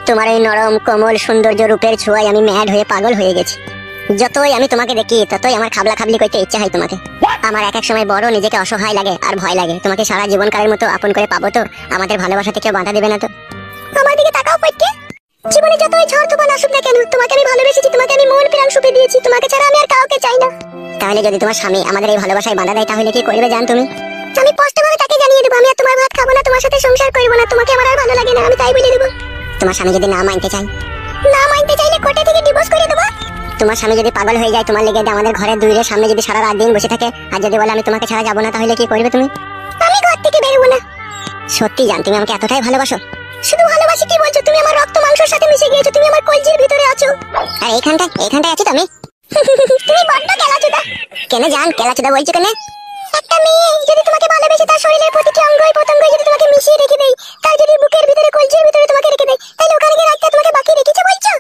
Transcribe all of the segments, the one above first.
তোমার এই নরম কোমল সৌন্দর্য রূপের ছোঁয়ায় আমি ম্যাড হয়ে পাগল হয়ে গেছি। যতই আমি তোমাকে দেখি ততই আমার খাবলা খাবলি করতে ইচ্ছা হয় তোমাকে। আমার এক এক সময় বড় নিজেকে অসহায় লাগে আর ভয় লাগে। তোমাকে সারা জীবনকালের মতো আপন করে পাবো তো? আমাদের ভালোবাসাতে কেউ বাধা দেবে না তো? আমার দিকে তাকাও পড়তে। জীবনে যতই ঝড় তুফান আসুক না কেন, তোমাকে আমি ভালোবেসেছি, তোমাকে আমি মন প্রাণ সঁপে দিয়েছি। তোমাকে ছাড়া আমি আর কাউকে চাই না। তাহলে যদি তোমার স্বামী আমাদের এই ভালোবাসায় বাধা দেয় তাহলে কি করবে জান তুমি? আমি স্পষ্টভাবে তাকে জানিয়ে দেবো আমি আর তোমার ভাত খাবো না, তোমার সাথে সংসার করবো না, তোমাকে আমার আর ভালো লাগে না, আমি তাই বলে দেবো। তোমার স্বামী যদি না মানতে চাইলে কোর্টে থেকে ডিভোর্স করে দেবো। তোমার স্বামী যদি পাগল হয়ে যায় তোমার লেগে আমাদের ঘরের দুইয়ের সামনে যদি সারা রাত দিন বসে থাকে আর যদি বলে আমি তোমাকে ছাড়া যাবো না, তাহলে কি করবে তুমি? আমি ঘর থেকে বেরোবো না। সত্যি জান তুমি আমাকে এতটাই ভালোবাসো? শুধু ভালোবাসি কি বলছো? তুমি আমার রক্ত মাংসের সাথে মিশে গিয়েছো, তুমি আমার কলজির ভিতরে আছো। আর এইখানটায় আছি তো আমি। তুমি বড্ড কেলাচোদা। কেন জান কেলাচোদা বলছো কেন? একটা মেয়ে যদি তোমাকে ভালোবেসে তার শরীরের প্রতিটি অঙ্গই প্রত্যঙ্গই যদি তোমাকে মিশিয়ে রেখে দেয়, তার যদি বুকের ভিতরে কলজির ভিতরে তোমাকে রেখে দেয়, তাহলে ওখানে গিয়ে রাখতে তোমাকে বাকি রেখেছে বলছো?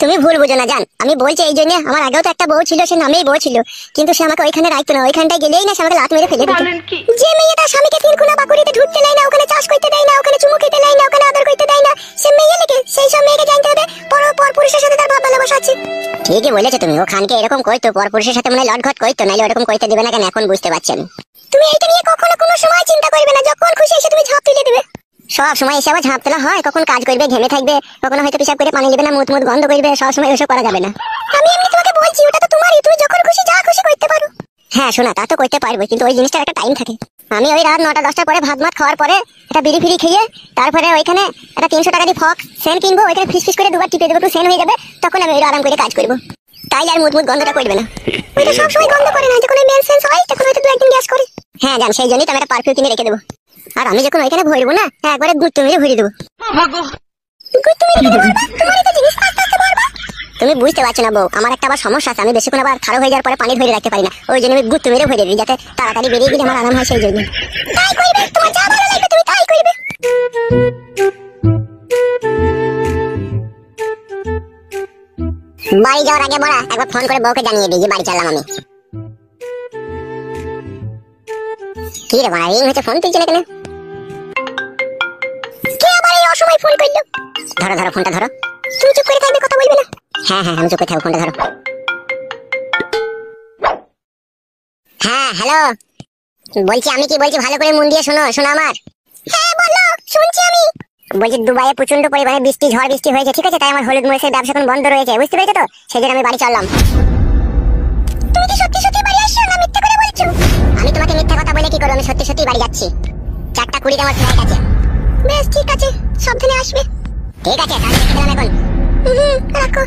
তুমি ভুল বুঝো না জান, আমি বলছি এই জন্য আমার আগেও তো একটা বউ ছিল, সে নামেই বউ ছিল, কিন্তু সে আমাকে ওইখানে রাখতো না। ওইখানটায় গেলেই না সে আমাকে লাত মেরে ফেলে দিত। যে মেয়ে তার স্বামীকে তিনকুনা বাকুড়িতে ঢুকতে দেয় না, ওখানে চাষ করতে দেয় না, ওখানে চুমু খেতে দেয় না, ওখানে আদর করতে দেয় না, সে মেয়ে লেগে সেই সব মেয়েকে জানতে হবে পর পুরুষের সাথে তার ভাব ভালোবাসা আছে। ঠিকই বলেছো তুমি, ও খানকে এরকম করতো, পর পুরুষের সাথে মনে লটঘট করতো, নাইলে ওরকম করতে দিবে না কেন এখন বুঝতে পারছি আমি। তুমি এইটা নিয়ে কখনো কোনো সময় চিন্তা করবে না, যখন খুশি এসে তুমি ঝাঁপ তুলে দেবে। সব সময় এসে আবার ঝাঁপ তোলা হয়? কখন কাজ করবে, ঘেমে থাকবে, কখনো হয়তো পেশাব করে পানি নেবে না, মুত গন্ধ করবে, সব সময় ওসব করা যাবে না। আমি এমনি তোমাকে বলছি ওটা তো তোমারই, তুমি যখন খুশি যা খুশি করতে পারো। হ্যাঁ শোনা, তা তো করতে পারবো, কিন্তু ওই জিনিসটার একটা টাইম থাকে। আমি ওই রাত 9টা 10টার পরে ভাত মাত খাওয়ার পরে একটা বিড়ি ফিরি খেয়ে তারপরে ওইখানে একটা 300 টাকা দিয়ে ফক সেন কিনবো, ওইখানে ফিস করে দুবার টিপে দেবো, একটু সেন হয়ে যাবে, তখন আমি ওই আরাম করে কাজ করবো। তাই আর মুত গন্ধটা করবে না। ওইটা সব সময় গন্ধ করে না, যখন ওই মেন সেন্স হয় তখন হয়তো 2 একদিন গ্যাস করে। হ্যাঁ জান, সেই জন্যই তো আমি একটা পারফিউম কিনে রেখে দেবো। আর আমি যখন ওইখানে ভরবো না, একবারে গুত্তু মেরে ভরে দেবো। তুমি বুঝতে পারছো না বউ, আমার একটা আবার সমস্যা আছে, আমি বেশিক্ষণ আবার খারাপ হয়ে যাওয়ার পরে পানি ধরে রাখতে পারি না, ওই জন্য আমি গুত্তু মেরে ভরে দিই যাতে তাড়াতাড়ি বেরিয়ে গেলে আমার আরাম হয়, সেই জন্য। তাই করবে, তোমার যা ভালো লাগবে তুমি তাই করবে। বাড়ি যাওয়ার আগে বড়া একবার ফোন করে বউকে জানিয়ে দিই যে বাড়ি চললাম আমি। কি রে বড়া, এই হচ্ছে ফোন তুই চলে কেন? কে আবার এই অসময় ফোন করলো? ধরো ফোনটা ধরো। তুমি চুপ করে থাকবে, কথা বলবে না? হ্যাঁ আমি চুপ করে থাকবো, ফোনটা ধরো। হ্যাঁ হ্যালো, বলছি আমি কি বলছি ভালো করে মন দিয়ে শোনো আমার। হ্যাঁ বলো, শুনছি আমি। বলছি দুবাইয়ে প্রচন্ড পরিমাণে ঝড় বৃষ্টি হয়েছে, ঠিক আছে? তাই আমার হলুদ মরিচের ব্যবসা এখন বন্ধ রয়েছে, বুঝতে পেরেছো তো? সেই জন্য আমি বাড়ি চললাম। তুমি কি সত্যি বাড়ি আসছো না মিথ্যা করে বলছো? আমি তোমাকে মিথ্যা কথা বলে কি করব, আমি সত্যি বাড়ি যাচ্ছি। 4:20 আমার ফ্লাইট আছে। বেশ ঠিক আছে, সাবধানে আসবে। ঠিক আছে, তাহলে রেখে দিলাম এখন। রাখো।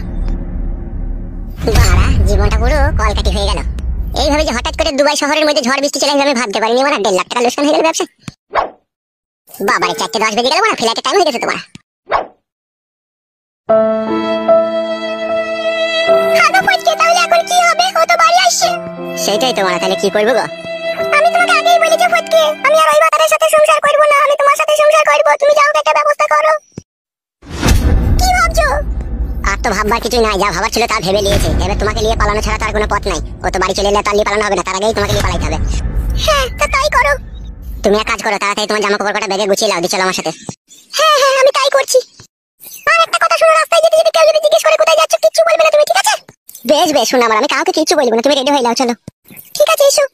বাড়া জীবনটা পুরো কলকাটি হয়ে গেল। এইভাবে যে হঠাৎ করে দুবাই শহরের মধ্যে ঝড় বৃষ্টি চলে আসবে আমি ভাবতে পারিনি। আমার 1.5 লাখ টাকা লোকসান হয়ে গেল ব্যবসা। বাবারে 4:10 বেজে গেল, না ফ্লাইটের টাইম হয়ে গেছে তোমার। তাহলে এখন কি হবে? ও তো বাড়ি আসছে। সেটাই তোমার, তাহলে কি করবো গো? আমি তোমাকে আগেই বলেছি ফটকে, আমি আর ওই বাতারের সাথে সংসার করব না, আমি তোমার সাথে সংসার করব। তুমি যাও একটা ব্যবস্থা করো। কি ভাবছো? আর তো ভাববার কিছুই নাই, যা ভাবার ছিল তা ভেবে নিয়েছি। এবার তোমাকে নিয়ে পালানো ছাড়া তার কোনো পথ নাই। ও তো বাড়ি চলে এলে তার নিয়ে পালানো হবে না, তার আগেই তোমাকে নিয়ে পালাইতে হবে। হ্যাঁ তা তাই করো। তুমি এক কাজ করো, তাড়াতাড়ি তোমার জামা কাপড় কটা ব্যাগে গুছিয়ে নাও, দিয়ে চলো আমার সাথে। হ্যাঁ আমি তাই করছি। আর একটা কথা শোনো, রাস্তায় যেতে যেতে কেউ যদি জিজ্ঞেস করে কোথায় যাচ্ছ কিচ্ছু বলবে না তুমি, ঠিক আছে? বেশ শোনো আমার, আমি কাউকে কিচ্ছু বলবো না, তুমি রেডি হয়ে নাও, চলো। ঠিক আছে এসো।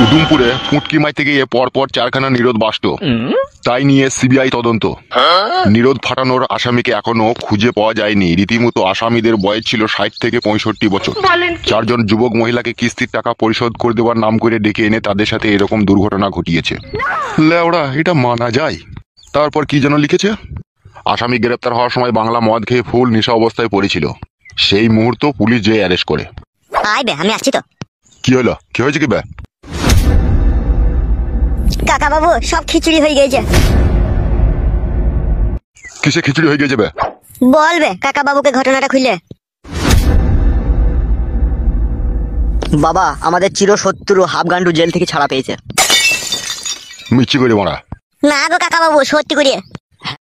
উদুমপুরে ফুটকি মাইতে গিয়ে পরপর 4খানা নিরোধ বাসত, তাই নিয়ে সিবিআই তদন্ত। নিরোধ ফাটানোর আসামিকে এখনো খুঁজে পাওয়া যায়নি। রীতিমতো আসামিদের বয়স ছিল 60 থেকে 65 বছর। 4 জন যুবক মহিলাকে কিস্তির টাকা পরিশোধ করে দেওয়ার নাম করে ডেকে এনে তাদের সাথে এরকম দুর্ঘটনা ঘটিয়েছে। লেওড়া, এটা মানা যায়? তারপর কি যেন লিখেছে, আসামি গ্রেপ্তার হওয়ার সময় বাংলা মদ খেয়ে ফুল নেশা অবস্থায় পড়েছিল, সেই মুহূর্ত পুলিশ যে অ্যারেস্ট করে। আমি আসছি তো। কি হলো, কি হয়েছে কি বে? কাকা বাবু সব খিচুড়ি হয়ে গেছে। কিসে খিচুড়ি হয়ে গেছে বে? বলবে কাকা বাবুকে ঘটনাটা খুলে। বাবা, আমাদের চিরশত্রু হাফগান্ডু জেল থেকে ছাড়া পেয়েছে। মিচ্ছি করে মারা। না গো কাকা বাবু, সত্যি করে